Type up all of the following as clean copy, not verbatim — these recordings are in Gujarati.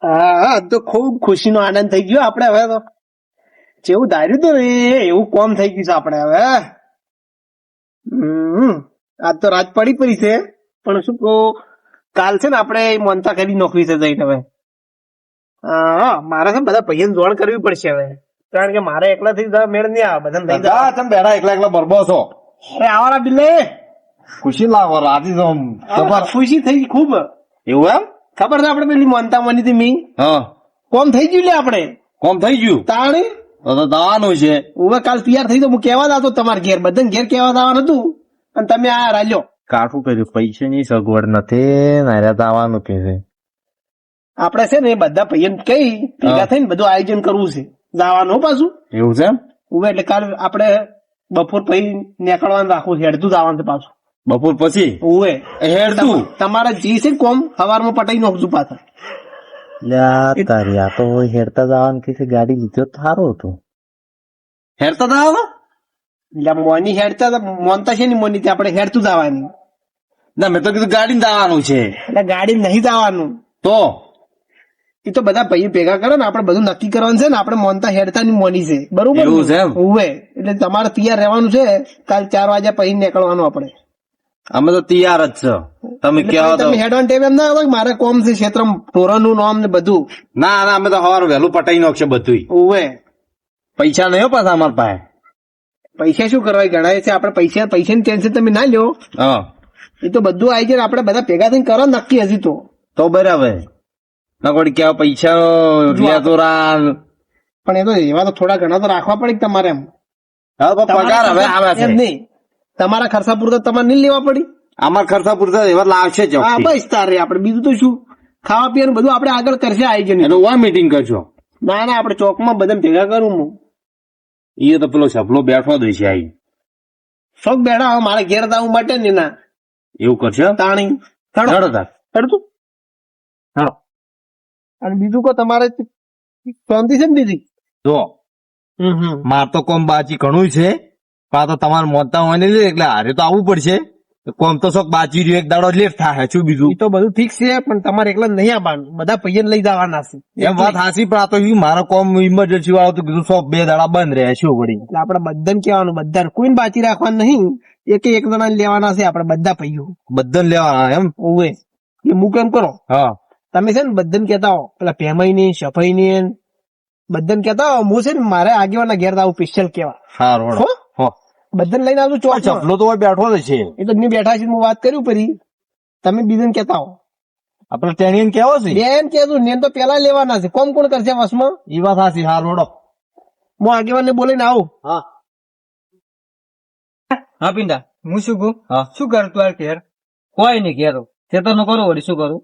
હા તો ખૂબ ખુશીનો આનંદ થઈ ગયો આપડે હવે તો જેવું ધાર્યું હતું ને એવું કોમ થઈ ગયું છે આપડે હવે. આજ તો રાત પડી છે પણ શું કહું કાલ છે ને આપડે મોનતા કરી નોકરી છે જઈને હવે. હા મારે છે ને બધા પૈયન જોડ કરવી પડશે હવે કારણ કે મારે એકલાથી મેળ નહીં આવે બધાને લઈ જવા. તમે બેઠા એકલા બરબો છો. અરે આવાના બિલ્લે ખુશી લાવો રાજી તો ખુશી થઈ ગઈ ખૂબ. એવું એમ? ખબર છે આપડે પેલી મોનતા મની હતી મી હા કોમ થઈ ગયું લે આપડે કોમ થઈ ગયું તાણી તો દાવાનું છે. હવે કાલ તૈયાર થઈ તો હું કેવા દાતો તમારા ઘેર બધાને ઘેર કેવા દાવાનું હતું અને તમે આ રાલ્યો. કાઠું કર્યું પૈસાની સગવડ નથી નાર્યા તો આવવાનું કે છે. આપડે છે ને બધા ભાઈઓ કઈ ભેગા થઈને બધું આયોજન કરવું છે જવાનું પાછું. એવું છે એમ? હવે એટલે કાલ આપડે બપોર પછી નીકળવાનું રાખવું છે હેડતું જવાનું છે પાછું બપોર પછી ઓવે હેડતું તમારા જી છે ને કોમ સવારમાં પટાઈ નાખજો પાછા. તારી આ તો હેડતા જવાનું કે ગાડી લીધો સારું હતું. હેડતા જવાનું એટલે મોની હેડતા મોનતા છે ને મોની ત્યાં આપડે હેડતું જવાની. ના મેં તો કીધું ગાડી જવાનું છે. એટલે ગાડી નહીં જવાનું તો એ તો બધા ભાઈ ભેગા કરે ને આપડે બધું નક્કી કરવાનું છે ને આપડે મોનતા હેડતા ની મોની છે બરોબર એવું છે એમ? ઓવે એટલે તમારે તૈયાર રહેવાનું છે કાલ 4 વાગ્યા પછી નીકળવાનું આપડે. અમે તો તૈયાર જ છો તમે કેવો તો. તમે હેડવાન ટાઈમ એમ ના હોય મારે કોમ છે ક્ષેત્ર ઢોરનું નામ ને બધું. ના ના અમે તો સવાર વહેલું પટાઈ નાખશે બધું. ઓવે પૈસા નહીં પાછા અમારા પાસે. પૈસા શું કરવા ગણાય છે આપડે પૈસાની ટેન્શન તમે ના લ્યો. હા એ તો બધું આવી જાય આપડે બધા ભેગા થઈને કરો નક્કી હજી તો બરાબર ના કોઈ કેવા પૈસા પણ એ તો એવા તો થોડા ઘણા તો રાખવા પડે કે તમારે એમ. પગાર હવે આવે છે એમ નહીં તમારા ખર્ચા પૂરતા તમારે નહીં લેવા પડી. અમારા ખર્ચા પૂરતા એવા લાવશે જ. હા બસ તારે આપડે બીજું તો શું ખાવા પીવાનું બધું આપડે આગળ કરશે આયોજન. એનું વા મીટિંગ કરશો? ના ના આપડે ચોકમાં બધા ભેગા કરું હું. એ તો પેલો સપલો બેઠો દે છે આઈ શોખ બેઠા હવે મારે ઘેર દાવું માટે ને ના એવું કરશે તાણી ચડતું. અને બીજું કો તમારે શાંતિ છે ને દીદી? જો માર તો કોમ બાજી ઘણું છે પણ તો તમારે મોતા હોય ને એટલે હારે તો આવવું પડશે. કોમ તો શોખ બાજી રહ્યું એક દાડો લેટ થાય શું બીજું તો બધું ઠીક છે પણ તમારે એકલા નહીં આવવાનું બધા પૈયન લઈ જવાના છે. એમ વાત હાસી પણ આ તો મારો કોમ ઇમરજન્સી વાળો તો કીધું શોખ 2 દાડા બંધ રહે શું વળી. એટલે આપડે બધાને કહેવાનું બધાને કોઈને બાકી રાખવાનું નહીં એક જણા લેવાના છે આપડે બધા પૈયો બધાને લેવાના એમ? ઓવે એ મુક એમ કરો હા તમે છે ને બધાને કેતા હો પેલા પેમાઈ ની સફાઈ ની બધાને કેતા હો હું છે ને મારે આગેવાના ઘેર આવું સ્પેશિયલ કેવા. સારું બધાને લઈને આવજો ચોક. ચપલો તો બેઠો જ છે એ તો મેં બેઠા છે હું વાત કર્યું પરી તમે બીજાને કેતા હો. આપડે ટેનિયન કેવો છે બેન કેતું ને તો પેલા લેવાના છે કોમ કોણ કરશે વસમાં એ વાત હાસી. હારું હું આગેવાનને બોલીને આવું. હા હા પિંડા હું શું કહું? હા શું કરું તું આ ઘેર? કોઈ નહીં ઘેરો ખેતર નું કરું વળી શું કરું?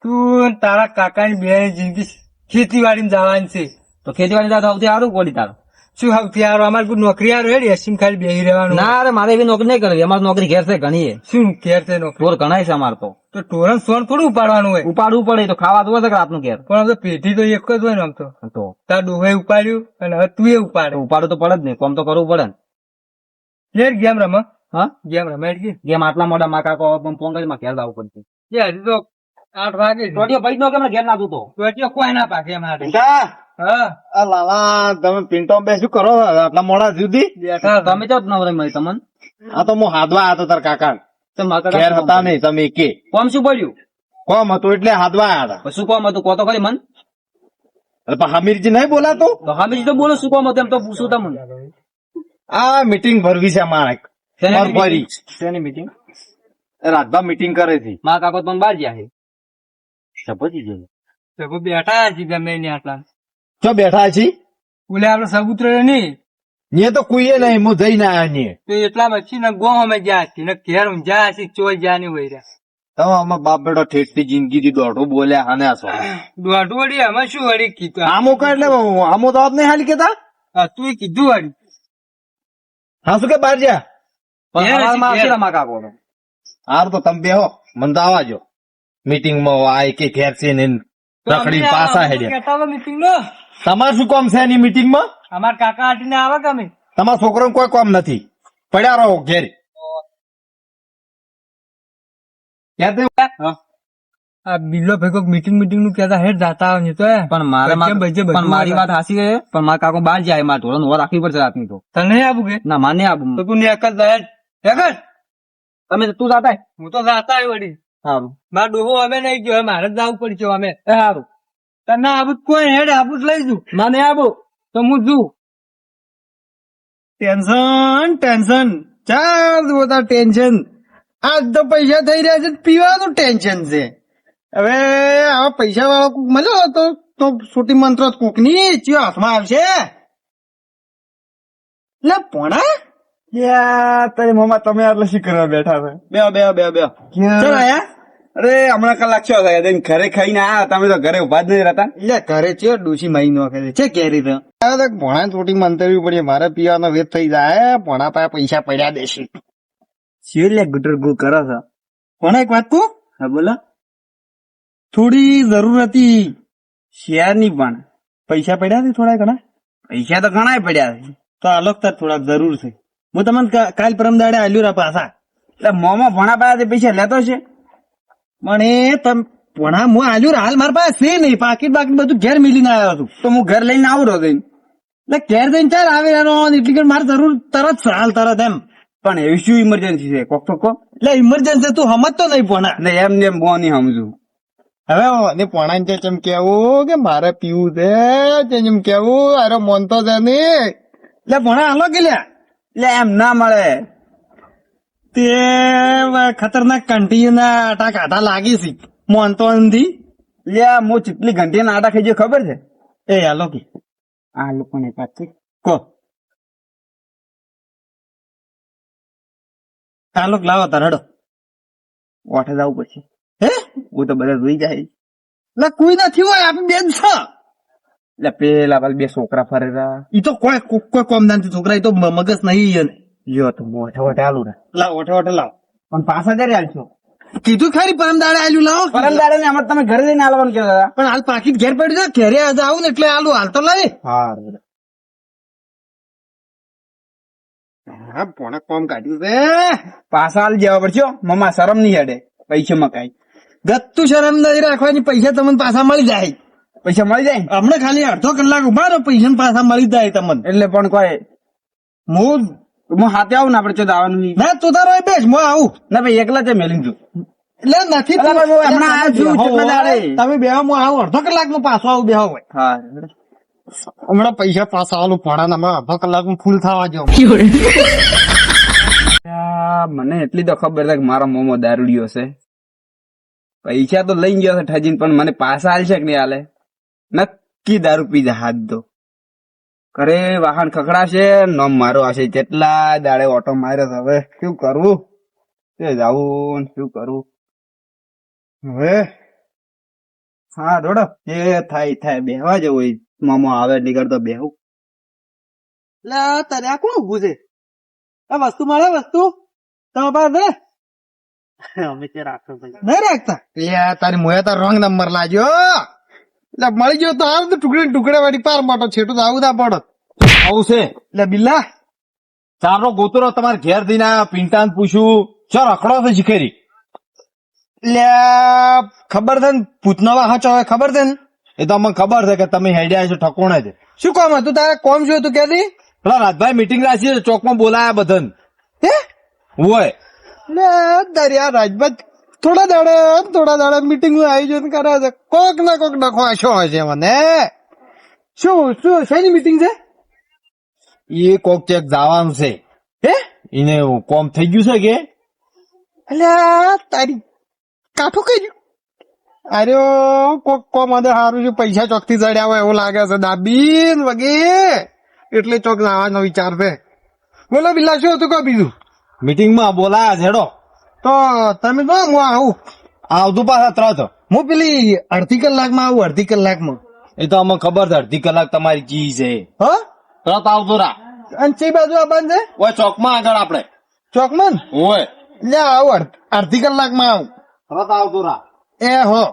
તું તારા કાકાની બે જિંદગી ખેતીવાડી જવાની છે તો ખેતીવાડી જા સૌથી સારું કોડી તારું. શું સૌથી સારું અમારે કોઈ નોકરી હારું હેડી એસીમ ખાલી બેસી રહેવાનું. ના રે મારે એવી નોકરી નહીં કરવી અમારી નોકરી ઘેર છે ઘણી. શું ઘેર છે નોકરી? ચોર ઘણા છે અમારે તો ટોરન સોન થોડું ઉપાડવાનું હોય. ઉપાડવું પડે તો ખાવા તો હોય રાતનું ઘેર પણ હવે પેઢી તો એક જ હોય ને આમ તો તાર ડોહે ઉપાડ્યું અને હવે તું એ ઉપાડે. ઉપાડવું તો પડે જ નહીં કોમ તો કરવું પડે ને. ઘેર ગેમ રમા હા ગેમ રમાય ગઈ ગેમ આટલા મોટા માં કાકો પોંગલ માં ઘેર જવું પડશે. હજી તો 8 વાગે ટોટીઓ પૈસ નો કેમ ઘેર ના તું તો ટોટીઓ કોઈ ના પાકે અમારે. હા લાલા તમે પિન્ટો બે શું કરો આટલા મોડા સુધી બેઠા તમે તો નવરે મળી તમને. આ તો હું હાદવા આવ્યો તાર કાકા ઘેર હતા નહીં તમે કે કોમ શું પડ્યું? કોમ હતું એટલે હાદવા આવ્યા હતા. શું કોમ હતું કો તો ખરી મન. હમીરજી નહીં બોલાતો તો હા તો બોલો શું કોમ હતું એમ તો પૂછું તમને. આ મીટિંગ ભરવી છે મારે શેની મીટિંગ? રાતભા મીટિંગ કરે છે. મારા કાકો પણ બહાર ગયા છે. સપોજી જોઈ બેઠા છે ગમે ને આટલા જો બેઠા છે બોલે આપડે સબૂત્ર નહીં ને તો કોઈ નહીં હું જઈને આવ્યા ને તો એટલા પછી ને ગો અમે ગયા છે ને ઘેર ઊંઝા છે ચોઈ ગયા નહીં વહી રહ્યા. તમે અમારા બાપ બેટો ઠેઠથી જિંદગી થી દોઢું બોલ્યા અને આ દોઢું વળી અમે શું વળી કીધું આમો કા એટલે આમો તો નહીં હાલી કેતા તું કીધું વળી હા શું કે બહાર જા કાકો હાર તો તમે બેહો મને તો આવાજો મીટિંગ માં આ કે ઘેર છે ને રખડી પાસા હેડ્યા. મીટિંગ નો તમારે શું કામ છે એની મીટિંગ માં? અમારા કાકા આટીને આવે કે અમે તમારા છોકરાને કોઈ કામ નથી પડ્યા રહો ઘેર. આ બિલ્લો ભેગો મીટિંગ નું કહેતા હેડ જાતા આવે તો પણ મારી વાત હાસી છે, પણ મારા કાકો બહાર જાય, મારે ઢોરણ હોવા રાખવી પડશે રાતની તો. તને નહીં આવું કે ના માને આવું. તો તું એક જ હેડ તમે તું જાતા હું તો જાતા આવ્યો વળી સારું. મારા ડોહો અમે નહીં ગયો મારે જ જવું પડશે અમે સારું તને આવું કોઈ હેડ આવું જ લઈ જુ ના નહીં આવું તો હું જુ ટેન્શન ચાર બધા ટેન્શન આજ તો પૈસા થઈ રહ્યા છે પીવાનું ટેન્શન છે હવે આવા પૈસા વાળો કોક મળ્યો તો છોટી મંત્ર કોક ની ચિયો હાથમાં આવશે લે પોણા તારી મમ્મા તમે આટલે શી કરવા બેઠા છે? બે ચાલ આયા અરે હમણાં કલાક છો થયા ઘરે ખાઈને આયા, તમે તો ઘરે ઉભા જ નહીં રહેતા. એટલે ઘરે છે ડૂસી માઈ નો છે કેરી તો ભણા છોટી મંતરવી પડી મારે પીવાનો વેત થઈ જાય ભણા પાસે પૈસા પડ્યા દેશે શિવલે ગુટર ગુ કરો છો. ભણા એક વાત તું હા બોલો. થોડી જરૂર હતી શેર ની પણ પૈસા પડ્યા છે થોડા ઘણા પૈસા તો ઘણા પડ્યા છે. તો આલોક તાર થોડાક જરૂર છે હું તમને કાલ પરમ દાડે આલ્યું રા પાછા એટલે મોમાં ભણા પાસેથી પૈસા લેતો છે. પણ એ તમ ભણા હું આલ્યું રા હાલ મારા પાસે છે નહીં પાકીટ બધું ઘેર મિલીને આવ્યો છું તો હું ઘર લઈને આવું રહ્યો જઈને. એટલે ઘેર જઈને ચાલ આવે એનો એટલી કે મારે જરૂર તરત છે હાલ તરત એમ પણ એવી શું ઇમરજન્સી છે કોક તો કો. એટલે ઇમરજન્સી તું સમજતો નહીં ભણા એટલે એમ ને એમ બો નહીં સમજુ. હવે પોણા ચમ કેવું કે મારે પીવું છે જેમ કેવું અરે મોનતો છે નહીં એટલે ભણા હાલો કે લ્યા એટલે એમ ના મળે. તે ખતરનાક કંટી ના આટા કાઢા લાગી છે મોનતો નથી એટલે હું ચીટલી ઘંટી ના આટા ખાઈ ગયો ખબર છે? એ હાલો કે આ લોકોને પાછી કો હાલો લાવો તાર હડો ઓઠે જવું પડશે. હે હું તો બધા જોઈ જાય. એટલે કોઈ નથી હોય આપી બેન છે એટલે પેલા બે છોકરા ફરેલા ઈ તો કોઈ કોમ નથી છોકરા ઈ તો મગજ નહીં એને જો તો મોઠે ઓઠે આલું રે. લાવ ઓઠે લાવ પણ પાછા જયારે આલશો કીધું ખરી પરમ દાડે આલ્યું લાવો પરમ દાડે ને અમારે તમે ઘરે જઈને આલવાનું કહેતા હતા. પણ હાલ પાકીટ ઘેર પડ્યું છે ઘેરે આજે આવું ને એટલે આલું હાલ તો લઈ હા હા પોણે કોમ કાઢ્યું છે પાછા હાલ જવા પડશે હો. મમ્મા શરમ નહીં હેડે પૈસા મકાઈ ગત્તું શરમ નહીં રાખવાની પૈસા તમને પાછા મળી જાય પૈસા મળી જાય હમણાં ખાલી અડધો કલાક ઉભા રહો પૈસા પાછા મળી જાય તમને એટલે પણ કોઈ હું હાથે આવું ને આપડે ચો આવવાનું નહીં. ના તું તારો બેસ હું આવું ના ભાઈ એકલા છે મેલી છું. એટલે નથી અલા ભાઈ, હું હમણાં આયા છું, તમે કેટલા દાડે? તમે બે હું આવું અડધો કલાક માં પાછો આવું બેહો હોય હા હમણાં પૈસા પાછા આવું ફોડા અડધો કલાક માં ફૂલ થવા જાવ મને એટલી તો ખબર છે કે મારા મોમો દારૂડિયો છે. પૈસા તો લઈ ગયો છે ઠજીને, પણ મને પાછા હાલશે કે નહીં હાલે? નક્કી દારૂ પી જાય હાથ દો કરે વાહન ખખડાશે નોમ મારો હશે. જેટલા દાડે ઓટો માર્યો છે, હવે શું કરવું તે જાવું ને શું કરવું હવે. હા દોડો જે થાય બેહવા જવું હોય. મોમો આવે નીકળતો બેહું. એટલે તારે આ કોણ ઉભું છે આ વસ્તુ મળે વસ્તુ તમે પાસે નહીં રાખતા એટલે તારી મોયા તાર રોંગ નંબર લાગ્યો એટલે મળી ગયો તો આવ તો ટુકડે વાળી પાર મોટો છેટું તો આવું ના પડત આવું છે એટલે બિલ્લા ચારનો ગોતરો તમારે ઘેર દઈને આવ્યા. પિંટાને પૂછ્યું ચો રખડો છે શીખેરી. એટલે ખબર છે ને પૂતનો હાચો હવે ખબર છે ને એ તો અમને ખબર છે કે તમે હેડ્યા છો ઠકોણે છે. શું કામ હતું તારે કોમ શું હતું ક્યાંથી પેલા રાજભાઈ મીટિંગ રાખી છે, ચોકમાં બોલાયા બધાને. હે હોય એટલે દરિયા રાજભાત થોડા દાડા મીટિંગ નું આયોજન કરે છે. કોક ના કોક નખવાશો હોય છે મને શું શેની મીટિંગ છે એ કોક ચેક જવાનું છે. હે એને કોમ થઈ ગયું છે કે અલ્યા તારી કાઠું કઈ અરે કોક કોમ અંદર સારું છે પૈસા ચોકથી જડ્યા હોય એવું લાગે છે દાબીન વગે એટલે ચોક જવાનો વિચાર છે. બોલો બિલ્લા શું હતું કહો બીજું મીટિંગમાં બોલાયા છે. હેડો તો તમે જો હું આવું આવતું પાછા તરત. હું પેલી અડધી કલાકમાં આવું અડધી કલાકમાં એ તો અમને ખબર છે અડધી કલાક તમારી જી છે. હ તરત આવતો રા. અને ચી બાજુ આ બંધ છે ઓય ચોકમાં આગળ આપડે ચોકમાં હોય એટલે આવું અડધી કલાકમાં આવું તરત આવતો રા. એ હો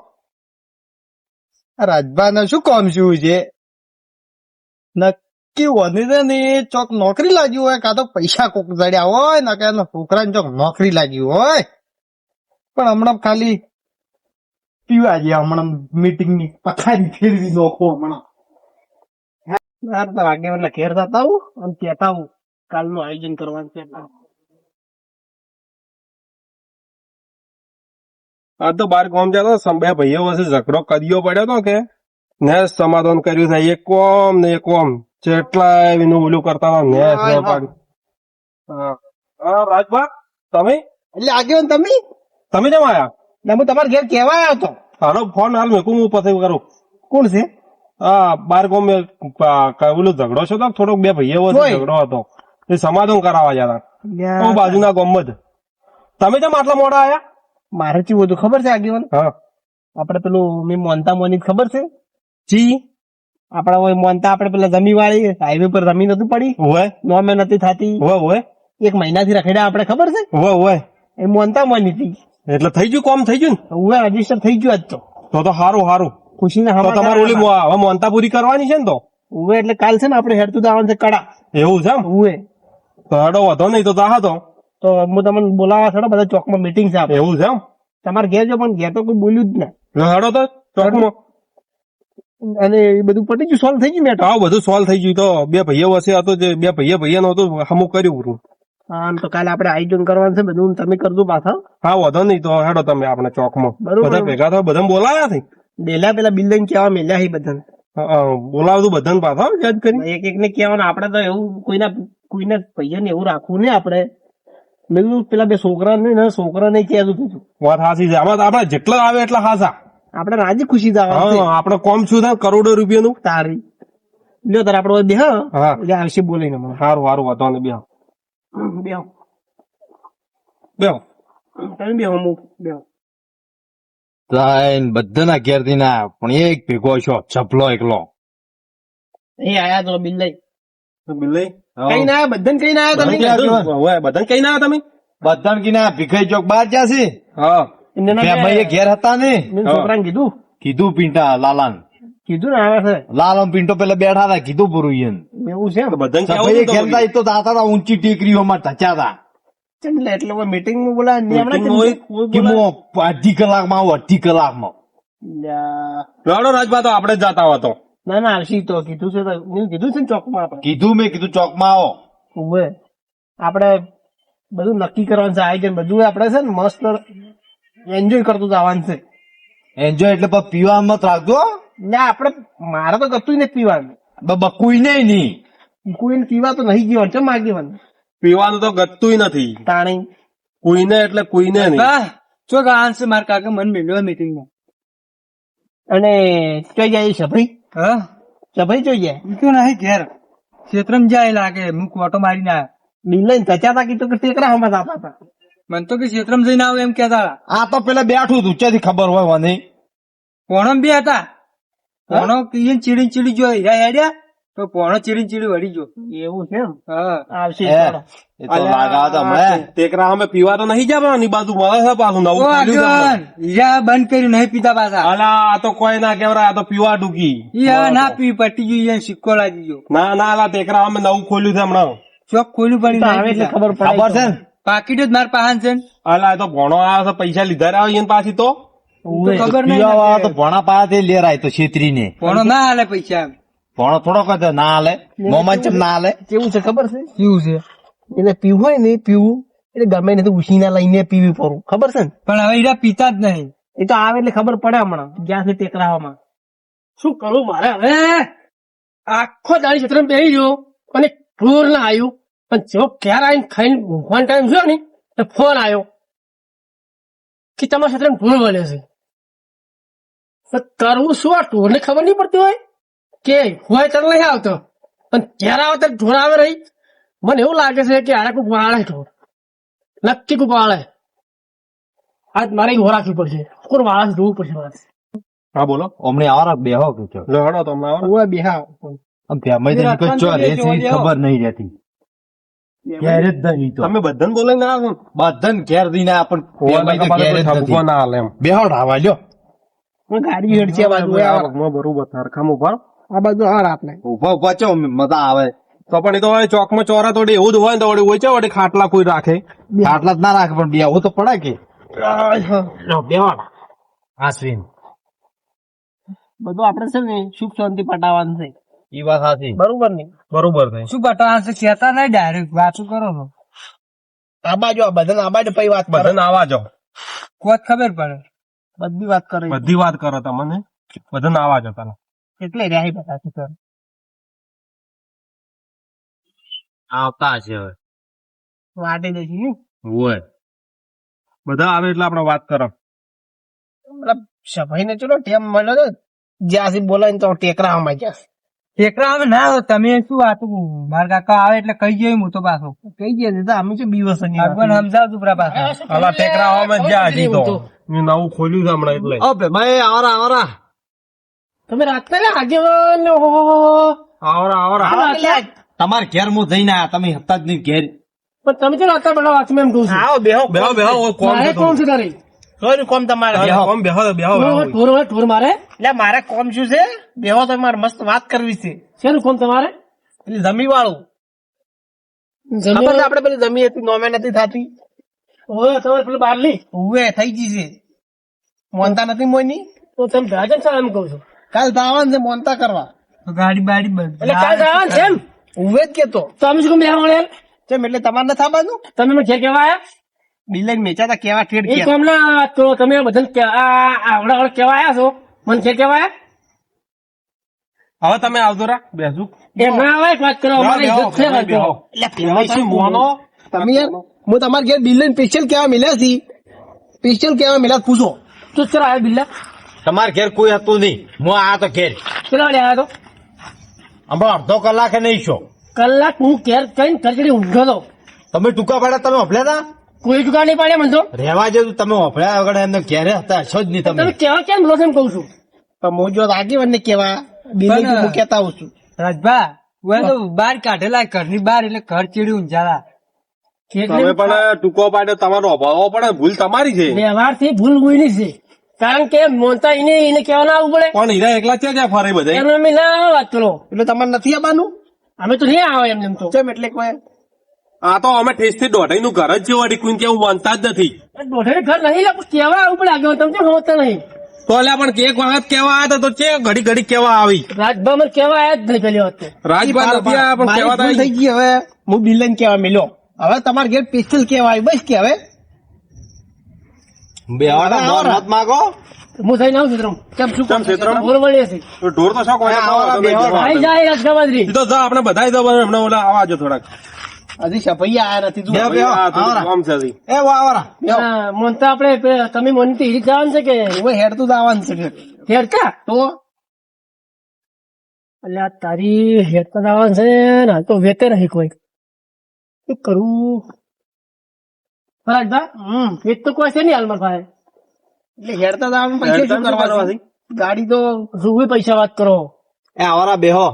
રાજભા ને શું કોમ શું છે નક્કી વધી છે ને ચોક નોકરી લાગી હોય કાં તો પૈસા કોક જડ્યા હોય ને કે છોકરાને ચોક નોકરી લાગી હોય પણ હમણાં ખાલી પીવા ગયા હમણાં મીટિંગ ની પથારી ફેરવી નોખો હમણાં. આગેવાન એટલે ઘેર જતા આવું અને કહેતા આવું કાલનું આયોજન કરવાનું છે. આ તો બાર ગામ જતો બે ભાઈઓ વચ્ચે ઝઘડો કર્યો પડ્યો તો કે નેસ સમાધાન કર્યું છે એક કોમ ને એક કોમ જેટલા એનું ઓલું કરતા હતા નેસ હા, ને હા. પાડ્યું. હા રાજભા તમે એટલે આગેવાન તમે તમે કેમ આયા ને હું તમારા ઘેર કહેવા આવ્યો હતો. તારો ફોન હાલ મેકું હું પછી કરું. કોણ છે? હા બાર ગામ ઓલું ઝઘડો છે તો થોડોક બે ભાઈઓ વચ્ચે કોઈ? ઝઘડો હતો એ સમાધાન કરાવવા જતા હું બાજુના ગામમાં જ. તમે કેમ આટલા મોડા આયા? મારે શું હતું ખબર છે આગેવાન? હા આપડે પેલું મેં મોનતા મોની ખબર છે? જી આપડા ઓય મોનતા આપડે પેલા જમી વાળી હાઈવે પર જમીન નથી પડી, હોય નોમે નથી થતી, હોય હોય એક મહિનાથી રખડ્યા આપડે ખબર છે? હોય હોય એ મોનતા મોની હતી. એટલે થઈ ગયું કોમ થઈ ગયું હવે રજીસ્ટર થઈ ગયું આજ તો. ને તો સારું સારું. ખુશીને તો તમારે ઓલી હવે મોનતા પૂરી કરવાની છે ને તો હવે એટલે કાલ છે ને આપડે હેડતું જવાનું છે કડા. એવું છે એમ હવે તો હેડો વધો નહીં તો જાહો તો તો હું તમને બોલાવવા છોડો, બધા ચોકમાં મીટિંગ છે આપણે. એવું છે એમ તમારે ઘેર જો પણ ઘેર તો કોઈ બોલ્યું જ ના. લે હેડો તો ચોકમાં. અને એ બધું પટી ગયું, સોલ્વ થઈ ગયું મેટર. હા બધું સોલ્વ થઈ ગયું. તો બે ભાઈઓ વચ્ચે હતો જે બે ભાઈઓ નું હતું હમું કર્યું પૂરું. હા તો કાલે આપણે આયોજન કરવાનું છે બધું, તમે કરજો પાછા. હા વધો નહીં તો હેડો તમે આપણે ચોકમાં બરોબર. બધા ભેગા થયો બધા બોલાયા છે. ડેલા પેલા બિલ્ડિંગ કેવા મેલ્યા છે બધાને. બોલાવતું બધાને પાછા યાદ કરી. એક એક ને કહેવાનું. આપડે તો એવું કોઈના પૈયાને એવું રાખવું ને આપણે. મેં કીધું પેલા બે છોકરા ને છોકરા નહીં કહેતું હતું. વાત હાસી છે. આમાં તો આપણે જેટલા આવે એટલા હાસા. આપણે રાજી ખુશી હા જવાનું આપણે કોમ શું થાય કરોડો રૂપિયાનું. તારી લ્યો તારે આપડે બે હા હા એટલે આવશે બોલીને મને. સારું સારું વધો ને બે બે બે તમે બે હું બે બધાના ઘેર થી ના પણ એક ભેગો છો ચપલો એકલો. એ આયા તો બિલ્લાઈ બિલ્લાઈ કઈ ના આયા, બધાને કઈ ના આયા તમે? બધાને કઈ ના તમે. બધા કીના ભીખાઈ ચોક બહાર જ્યાં છે હા એમને ના બે ભાઈ ઘેર હતા ને મેં છોકરાને કીધું કીધું પિંટા લાલાન કીધું ને આવ્યા છે લાલન પિંટો પેલા બેઠા હતા કીધું પૂરું ઈયન. એવું છે એમ? બધાને ભાઈ ઘેર હતા એ તો દાતા હતા ઊંચી ટેકરીઓમાં ટચા હતા એટલે મીટિંગ માં બોલાવે કીમો અડધી કલાકમાં આવો અડધી કલાકમાં. રાડો રાજભા તો આપણે જ જાતા હતો. ના ના હર્ષી તો કીધું છે મેં કીધું છે ને ચોકમાં આપણે કીધું મેં કીધું ચોકમાં આવો. ઉભે આપણે બધું નક્કી કરવાનું છે આયોજન બધું આપણે છે ને મસ્ત એન્જોય કરતું જવાનું છે. એન્જોય એટલે પણ પીવા મત રાખજો. ના આપણે મારે તો ગતું નથી પીવાનું. બકુઈ નહીં કોઈને પીવા તો નહીં જીવન છે માગીવાનું પીવાનું તો ગતું નથી તાણી. કોઈને એટલે કોઈને નહીં. ચો ગાંસ માર કાકા મન મેલ્યો મીટિંગમાં. અને ચોઈ જાય સભાઈ હા સભાઈ ચોઈ જાય તો નહીં ઘેર ક્ષેત્રમ જાય લાગે હું ઓટો મારીને આવ્યો. બિલ્લાઈ તચા તા કીધું કે ટેકરા હમણાં જતા હતા. મને તો કે ક્ષેત્રમ જઈને આવું એમ કેતા. આ તો પેલા બેઠું હતું ચાથી ખબર હોય મને. પોણો બે હતા. પોણો ચીડી ચીડી જો હેડ્યા તો પોણો ચીડી ચીડી વળી જો. એવું છે એમ? હા આવશે એ ચાલો. તો લાગા તો હમણાં. ટેકરા અમે પીવા તો નહીં જવાની બાજુ મળે છે પાછું નવું ખોલ્યું છે હમણાં. હીરા બંધ કર્યું નહીં પીતા પાછા. અલા આ તો કોઈ ના કેવરા આ તો પીવા ડૂકી. ના પી પટી ગયું સિક્કો લાગી ગયો. ના ના અલા ટેકરા અમે નવું ખોલ્યું છે હમણાં. ચોક ખોલ્યું તો આવે એટલે ખબર પડે. ખબર છે ને પાકીટ જ માર પાહન છે ને. અલા એ તો ભણો આવ્યો છે પૈસા લીધા રહ્યા હોય એને પાછી તો ઉવે. ખબર નહીં તો ભણા પાસેથી લેરાય તો છેતરીને ભણો ના હાલે પૈસા. ભણો થોડોક જ ના હાલે મોમાં ચમ ના હાલે. કેવું છે ખબર છે? શું છે એને પીવું હોય ને પીવું એટલે ગમે ને ઉછીના લઈને પીવી પડું ખબર છે ને? પણ હવે હીરા પીતા જ નહીં. એ તો આવે એટલે ખબર પડે હમણાં જ્યાં થી ટેકરાવામાં. શું કરું મારે હવે? આખો દાડી ક્ષેત્ર બેસી ગયો અને ટૂર ના આવ્યું પણ જો ઘેર આવીને ખાઈને ઊંઘવાનો ટાઈમ થયો ને તો ફોન આવ્યો કે તમારા ક્ષેત્ર ટૂર બને છે. તો કરવું શું? આ ટૂર ને ખબર નહીં પડતી હોય કે હોય ત્યારે નહીં આવતો પણ ઘેર આવે ત્યારે ઢોર આવે રહી. મને એવું લાગે છે કે આને કોઈ વાળે ઢોર નક્કી કોઈ વાળે. આજ મારે ઊભો રાખવી પડશે. કોઈ વાળા જોવું પડશે મારે. હા બોલો અમને આવા બેહો કે લે હડો તમે આવો. ઓય બેહા ખબર નહીં રહેતી. ક્યારે જ નહીં તો તમે બધાને બોલાવીને આવો છો? બધાને ઘેર દઈને ઠપકો ના હાલે એમ. બેહો ઢાવા લ્યો. ગાડી હેડ છે આ બાજુ. આ વખતમાં બરોબર સરખામાં ઉભા રહો. આ બાજુ હા આપણે ઉભા ઉભા ચો મજા આવે. તો પણ એ તો હવે ચોકમાં ચોરા તો એવું જ હોય ને તો વળી હોય છે વળી ખાટલા કોઈ રાખે. આટલા જ ના રાખે પણ બેહવું તો પડે કે. બેહવા આશ્વિન બધું આપણે છે ને સુખ શાંતિ પટાવવાનું છે. ઈ વાત સાચી. બરોબર ને? બરોબર છે. શું બટાવા છે કહેતા નહીં ડાયરેક્ટ વાતું કરો છો. આ બાજુ આ બધાને આ બાજુ પછી વાત કરો. બધાને આવા જાઓ. કોઈ ખબર પડે. બધી વાત કરો બધી વાત કરો તમને. બધાને આવા જાઓ પેલા. એટલે રહ્યા બધા શું કરે. આવતા છે હવે. વાટી દઈશું હોય. બધા આવે એટલે આપણે વાત કરો. મતલબ સભાઈ ને ચલો ટેમ મળ્યો તો જ્યાંથી બોલાય તો ટેકરામાં ગયા. ટેકરા આવે ના આવે તમે શું વાતું મારા કાકા આવે એટલે કહી જઈએ હું તો પાછો કઈ ગયા અમે શું બીવસ ભગવાન સમજાવતું પરા પાછા. અલા ટેકરા આવવામાં જ્યાં હજી તો મેં નવું ખોલ્યું છે હમણાં એટલે. તમે રાત્રે આગેવાન આવરા તમારે ઘેર હું જઈને આયા તમે હતા જ નહીં ઘેર. પણ તમે ચલો અત્યારે બનાવો આખી એમ કહું છું. આવો બેહો બેહો બેહો ઓ કોમ મારે છે કોમ છે તારે કોઈ કોમ તમારે કોમ બેહો બેહો ઠોર મારે એટલે મારે કોમ શું છે બેહો તો મારે મસ્ત વાત કરવી છે. શેનું કોમ તમારે? એટલે જમી વાળું ખબર છે આપડે પેલી જમી હતી નોમે નથી થતી. ઓય તમારે પેલું બારલી ઓવે થઈ ગઈ છે. મોનતા નથી મોની તો તમે ભાજન સા એમ કહું છું. કાલ દાવાન છે મોનતા કરવા. તો ગાડી બાડી બંધ. એટલે કાલ દાવાન છે એમ ઓવે જ કેતો તો અમે શું બેહવા મળે કેમ એટલે તમારે નથી આવવાનું? તમે મને ઘેર કેવા આયા બિલાઈ મેચાતા કેવા ઠેડ એ કોમ ના વાત કરો તમે બધા આવડા કેવા આયા છો મને ઘેર કેવા આયા હવે તમે આવજો રા બેસું એ ના આવે વાત કરો અમારે ઇજ્જત છે વાત કરો. એટલે મોનો તમે યાર હું તમારા ઘેર બિલ્લા સ્પેશિયલ કેવા મિલ્યા છી સ્પેશિયલ કેવા મિલ્યા પૂછો તો ચલો આયા બિલ્લા તમારે ઘેર કોઈ હતું નહીં હું આયા તો ઘેર ચલો આયા તો હમણાં અડધો કલાકે નહીં છો કલાક હું ઘેર કઈ કરકડી ઊંઘો તો તમે ટૂંકા પડ્યા તમે હોભળ્યા હતા કોઈ ટુકા નહીં પાડ્યા મને તો રહેવા જેવું તમે હોભળ્યા વગર એમને ઘેરે હતા છો જ નહીં તમે તમે કેવા કેમ બોલો છો એમ કહું છું પણ હું જો આગેવાન ને કેવા બિલ્લા હું કેતા આવું છું રાજભા હું તો બહાર કાઢેલા ઘરની બહાર એટલે ઘર ચીડી ઊંઝાલા તમે પણ ટૂંકો પાડ્યો તમારો અભાવ પણ ભૂલ તમારી છે વ્યવહાર થી ભૂલ ગુઈ છે કારણ કે મોનતા એને કેવા ના આવવું પડે પણ હીરા એકલા ક્યાં ફરે બધા એમ અમે ના વાત કરો એટલે તમારે નથી આવવાનું અમે તો નહીં આવે એમ તો કેમ એટલે કોઈ આ તો અમે ઠેસ થી દોઢાઈ નું ઘર જ છે વળી કોઈ કેવું માનતા જ નથી દોઢે ઘર નહીં લાગુ કેવા આવું પડે આગળ તમે કેમ હોતા નહીં તો અલ્યા પણ એક વખત કેવા આવ્યા તો છે ઘડી ઘડી કેવા આવી રાજભા મને કેવા આયા જ નહીં પેલી વખતે રાજભા નથી આવ્યા પણ કેવા તો થઈ આવી. ગઈ હવે હું બિલ્લન કેવા મિલ્યો હવે તમારે ઘેર પિસ્તલ કેવા આવી બસ કે હવે મત માગો હું થઈને આવું છું કેમ શું કેમ ક્ષેત્રમાં? બોલ વળી હશે તો ઢોર તો શોખ હોય આવી જાય રાજગાબાદરી તો જા આપણે બધા જવા હમણાં ઓલા આવાજો થોડાક હજી સપૈયા આયા નથી બેહો, બેહો. આ થોડું કામ છે હજી. એ વાવરા મોનતા આપણે તમે મોનતી હીરી જવાનું છે કે હેડતું જવાનું છે હેડતા તો એટલે આ તારી હેડતા જવાનું છે ને હાલ તો વેતે નહીં કોઈ શું કરવું રાજભા વેચ તો કોઈ છે નહીં હાલ મારા પાસે એટલે હેડતા જવાનું પૈસા શું કરવા છે? ગાડી તો રૂબી પૈસા વાત કરો એ આવરા બેહો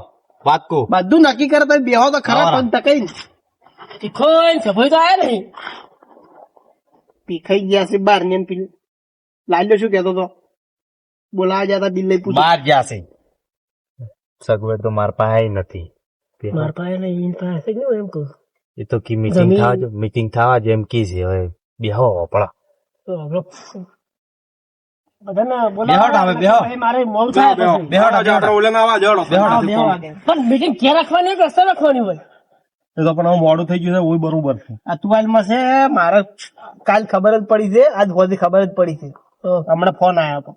વાત કો બધું નક્કી કરે તો બેહો તો ખરા આવરા. પણ તકઈ તીખો સફાઈ તો આયા નહીં પીખાઈ ગયા છે બાર ને પી લાલ્યો શું કેતો તો બોલાવા જતા બિલ લઈ પૂછો બહાર જશે સગવડ તો મારા પાસે નથી મારા પાસે નહીં એની પાસે છે ને એમ કહું એ તો કી મીટિંગ થવા જેમ કી છે હવે બેહો પડા તો હવે બધાને બેહો બોલાવા હવે, બેહો. ભાઈ મારે મોડું થાય પછી. બેહો, આવાજો, આપણે ઓલા ના આવાજો, હેડો. હા, બેહો આગળ. પણ મીટિંગ ક્યાં રાખવાની હોય કે રસ્તા રાખવાની હોય એ તો પણ હવે મોડું થઈ ગયું છે ઓય બરોબર છે આ તુવાલમાં છે મારે કાલ ખબર જ પડી છે આજ હોદી ખબર જ પડી છે હમણાં ફોન આવ્યો હતો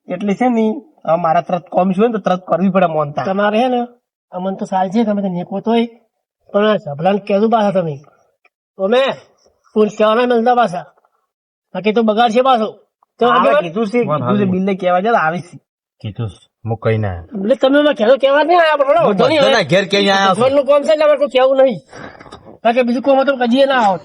એટલે છે ને હવે મારા તરત કોમ શું હોય ને તો તરત કરવી પડે મોનતા તમારે હે ને અમને તો સાલ છે તમે તો નેકો તોય પણ સભલાન કહેતું પાછા તમે તમે ફૂલ કહેવાના મળતા પાછા બાકી તો બગાડ છે પાછો તો કીધું છે બિલ્લે કહેવા જાય આવી છે કીધું હું કઈ ના એટલે તમે મેં કહેતો કહેવા નહીં આવ્યા પણ વાંધો નહીં હવે. ઘેર કઈ આયા ભગવાનનું કામ છે એટલે અમારે કોઈ કહેવું નહીં કારણ કે બીજું કોમ તો કજીએ ના આવત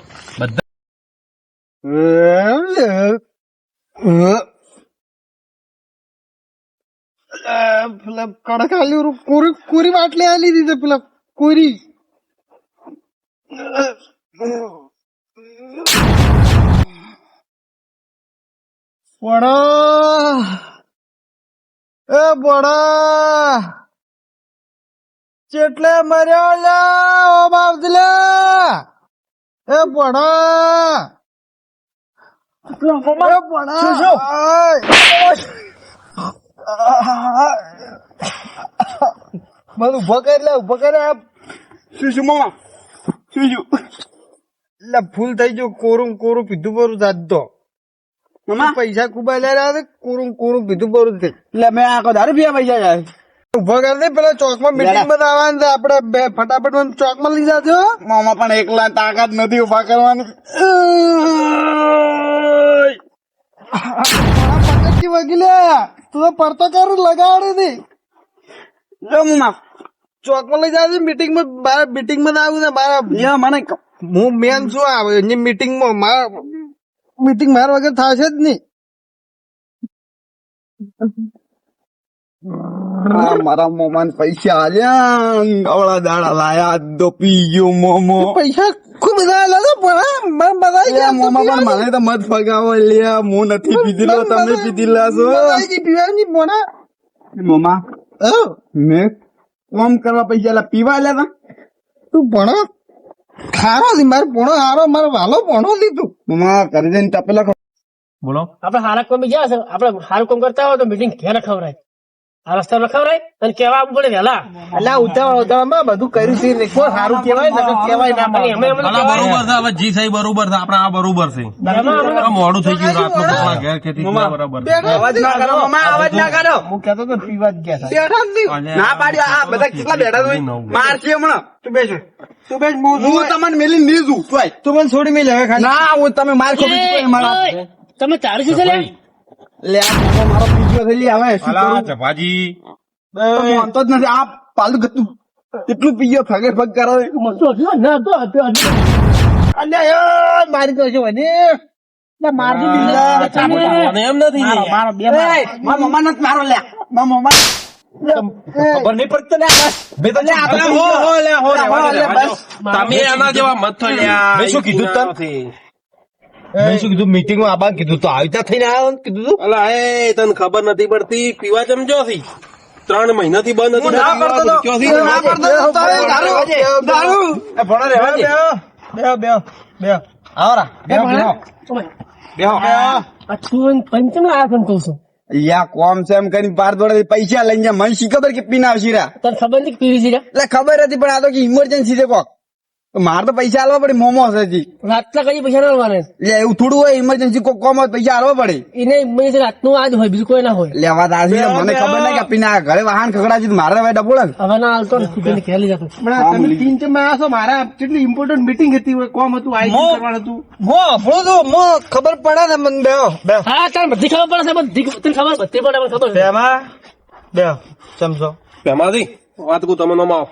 પેલા કડક આલી કોરી બાટલી આલી દીધી પેલા કોરી બડા એ બડા ચેટલે મર્યો લે ઓ બાપદલે એ બડા એ બડા મને ઉભો કર એટલે ઉભો કર શું મામા શું એટલે ફૂલ થઈ ગયો કોરું કોરું પીધું પરું જાતો મામા પૈસા ખૂબ રહ્યા છે કોરું કોરું પીધું પરું છે એટલે મેં આખો દારૂ પીવા પૈસા જાય ઉભો કર દે પેલા ચોકમાં મીટિંગ માં આવવાનું છે આપડે બે ફટાફટ ચોકમાં લઈ જાજો મામા પણ એકલા તાકાત નથી ઉભા કરવાની પકડતી વગીલે તું તો પડતો કર લગાડી દી જો મામા ચોકમાં લઈ જાજો મીટિંગ માં મારે મીટિંગ માં આવું છે મારા યા મને હું મેન છું આવે એની મીટિંગ માં મીટિંગ મારા વગર થશે જ નહીં મારા મોમાન પૈસા આલ્યા અવળા દાડા લાયા દો પીયો મોમો પૈસા ખૂબ બધા લાગે પણ બધા મોમા પણ મને તો મત ફગાવો લ્યા હું નથી પીધેલો તમે પીધેલા છો પીવાની મોના મોમા મેં કોમ કરવા પૈસા લા પીવા આલ્યા તું ભણો ખારો છે મારો ભણો હારો મારો વાલો ભણો લીધું મોમા કરી દઈને તપેલા બોલો આપડે સારા કોમ ગયા છે આપડે સારું કોમ કરતા હોય તો મીટિંગ ઘેર ખવરાય આ રસ્તા પર ખવરાય અને કેવા આવવું પડે વહેલા એટલે ઉતાવળ ઉતાવળમાં બધું કર્યું છે ને કોઈ સારું કેવાય ને કેવાય ના અને એમે એમને અલા બરોબર છે હવે જી સાહેબ બરોબર છે આપણે આ બરોબર છે આ મોડું થઈ ગયું રાતનું પકવા ઘેર ખેતી બરાબર છે. અવાજ ના કરો મામા અવાજ ના કરો હું કહેતો તો પીવા જ ગયા હતા બેઠા જ નહીં. ના પાડ્યો આ બધા કેટલા બેઠા છો મારશે હમણાં તું બેસો તું બેસ હું તમને મેલી નહીં જઉં તોય. તું મને છોડી મેલે હવે ખાલી ના હું તમે માર ખો બીજું કોઈ મારા ઓય, તમે ચાલી શું છે લે લે આ મોમો મારો પીછો થઈ લે હવે શું અલા કરું? જભાજી તો માનતો જ નથી આ પાલું ગતું કેટલું પીયો ફગે ફગ કરે ના તો અલ્યા મારી તો છે વને મારજો અને એમ નથી મારા મમ્મા નથી મારો લે મારા મમ્મા ખબર નહીં પડતી લે બે તો અલા, હો લે હો તમે આના જેવા મત થો લ્યા મેં શું કીધું તને? મેં શું કીધું મીટિંગ માં આબા કીધું તો આવી ત્યાં થઈને આવ્યો ને કીધું તું અલા એ તને ખબર નથી પડતી પીવા જમજો છી 3 મહિનાથી બંધ હતી ના પડતો તો. ક્યોથી? ના પડતો તો તારે દારૂ દારૂ ભણો રે બે આવરા બે પંચમ આ પણ કઉ છું યા કોમ છે એમ કરીને પાર દોડે પૈસા લઈને જા મને શી ખબર કે પીને આવશી રા તને ખબર નથી પીવી છે એટલે ખબર હતી પણ આ તો કે ઇમરજન્સી છે કોક તો મારે તો પૈસા આલવા પડે મોમો છે જી રાતના કઈ પૈસા ના લેવાના એટલે એવું થોડું હોય ઇમરજન્સી કોક કોમ હોય તો પૈસા આલવા પડે એને મને રાતનું આજ હોય બીજું કોઈ ના હોય લેવા દાસી મને ખબર નહીં કે પીને આ ઘરે વાહન ખગડા છે તો મારે હવે ડબોળે ને હવે ના હાલતો નથી પેલી ઘેર લઈ જતો તમે તીન ચમ આવ્યા છો મારા કેટલી ઇમ્પોર્ટન્ટ મીટિંગ હતી કોમ હતું આઈટી કરવાનું હતું મો આપણો તો મો ખબર પડે ને મને બે હા તને બધી ખબર પડે છે બધી તને ખબર બધી પડે મને ખબર છે બેમાં બે સમજો પેમાથી વાત કહું તમે નો માં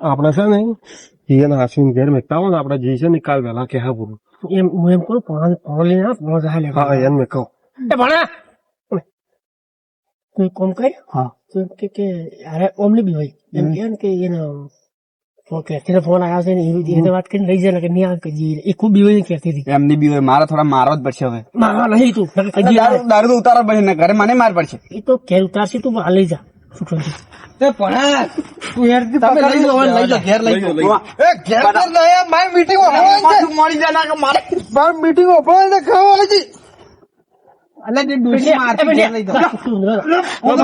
આપણે છે ને એને હાસીને ઘેર મેકતા હોય ને આપણે જઈ છે ને કાલ વહેલા કે હા પૂરું એમ હું એમ કહું પોણો લઈને આવ પોણો જાય લેવા હા એને મેં કહું એ ભણા તું એક કામ કર હા. તું કે અરે ઓમલી બી હોય એમ કે ને કે એનો કેથી ફોન આવ્યો છે ને એને વાત કરીને લઈ જાય ને કે નહીં આવે કે જી એ ખૂબ બી હોય કેથી હતી એમની બી હોય મારે થોડા મારવા જ પડશે હવે મારવા નહીં તું નકર કજી આવે. દારૂ દારૂ તો ઉતારવા પડશે ને ઘરે મને માર પડશે એ તો ઘેર ઉતારશે તું આ લઈ જા સુખનથી તે પણ તું યાર તમે લઈ લો લઈ લો ઘેર લઈ લો એ ઘેર કર ના યાર મારી મીટિંગ ઓપડવાની છે મળી જાય ના કે મારે મારી મીટિંગ ઓપડવાની છે ખાવા છે અલ્યા તે ડોસી મારતી ઘેર લઈ જાઓ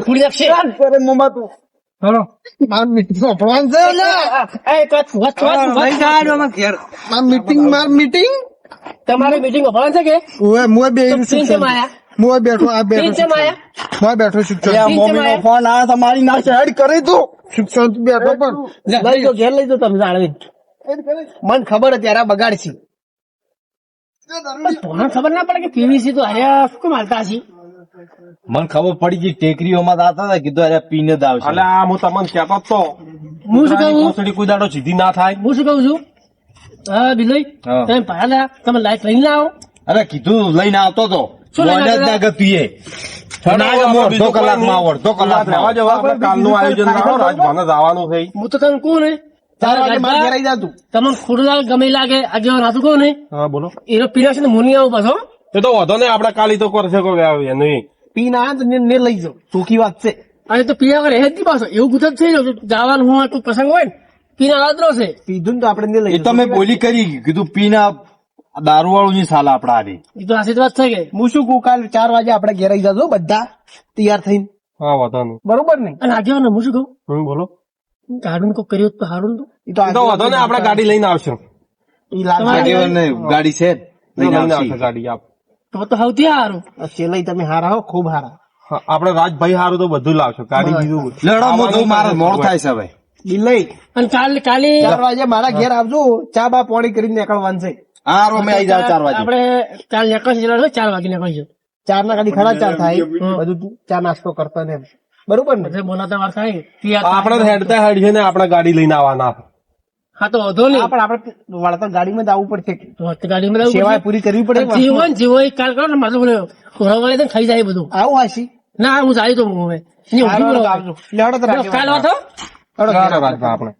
ખુલી આપશે અરે મોમા તું હેલો મારી મીટિંગ ઓપડવાની છે અલ્યા એ તો વાત મારી મીટિંગ તમારી મીટિંગ ભણવા છે કે ઓએ મુએ બે તીન છે માયા મુએ બેઠો આ તીન બેઠો છે માયા મુએ બેઠો શિક્ષણ યા મમ્મી નો ફોન આવ્યો તો મારી ના હેડ કરી તું શિક્ષણ બેઠો પણ લઈ જો ઘેર લઈ જો તમે જાણવી મને ખબર હતી યાર આ બગાડ છે તમને ખબર ના પડે કે પીવીસી તો અરે શું કેમ હાલતા હશે મને ખબર પડી ગઈ ટેકરીઓમાં દાતા હતા કીધું અરે પીને જ આવશે અલે આ હું તમને કહેતો જ તો હું શું કહું કોસડી કોઈ દાડો સીધી ના થાય હું શું કહું છું હા બિલોઈ હા. તમે પહેલા તમે લાઈટ લઈને આવો અરે કીધું લઈને આવતો તો શું લઈને મોડે જ આવતો? ના ગતું એ ના ગમે અડધો કલાકમાં અડધો કલાકમાં રહેવા જાવ આપણે કાલનું આયોજન કરો રાજભાને જવાનું છે હું તો તમે કહું ને તારા મારે ઘેર ગાડવા આવી જા તું તમને ખોટું લાગે ગમે એ લાગે આગેવાન હાથું કહું ને હા બોલો એનો પીના છે ને મુની આવું પાછો એ તો વધો ને આપણે કાલી તો કરશે કોઈ એનું પી ના તો ને લઈ જાઓ ચોખ્ખી વાત છે અને તો પીયા વગર રહે જ નહીં પાછો એવું ગુજરાત થઈ જવું જવાનું હું કોઈ પ્રસંગ હોય ને પીના વાદરો છે પીધું ને તો આપણે નહીં એ લઈ તો મેં બોલી કરી કીધું પીને દારૂ વાળું ની સાલા આપડા આરી એ તો આશી વાત થઈ ગઈ. હું શું કહું કાલ 4 વાગે આપણે ઘેર આવી જજો બધા તૈયાર થઈને હા વાંધો નહીં બરોબર ને અને આગેવાન હું શું કહું બોલો ગાડું કોઈ કર્યું હોત તો સારું નતું. ઈ તો એ તો વાંધો ને આપણે ગાડી લઈને આવશું ઈ લાગે આગેવાનને ગાડી છે જ, લઈને લઈને આવશે. આવશે ગાડી આપ તો સૌથી સારું. સેલઈ તમે હારા હો ખૂબ હારા હા, આપણે રાજભાઈ હારું તો બધું લાવશું ગાડી બીજું લડો મોટું મારે મોડ થાય છે ભાઈ. દિલ્હી અને કાલે 4 વાગે મારા ઘેર આવજો ચા બા પાણી કરીને નીકળવાનું છે હા અમે આવી જાવ 4 વાગે. આપણે કાલ નીકળશું 4 વાગે નીકળશું. 4 ના ગાડી ખરા 4 થાય બધું ચા નાસ્તો કરતા ને એમ. બરોબર ને બધે બોલાતા વાર થાય. આપણે હેડતા હેડ છે ને આપણે ગાડી લઈને આવવાના હા તો વધો નહીં. આપણે વળતા ગાડીમાં જ આવવું પડશે તો ગાડીમાં જવું સેવા પડશે. પૂરી કરવી પડે જીવન જીવો એ કાલ કરો ને મારે ખોરાવાળી તો ખાઈ જાય બધું. આવું હાશી ના હું જાય તો હું હવે. એની ઊંઘી બોલાવું. આવજો લેવડો તો રાખજો કાલ વાત હો. હેડો ઘેર. રાજભાઈ આપણે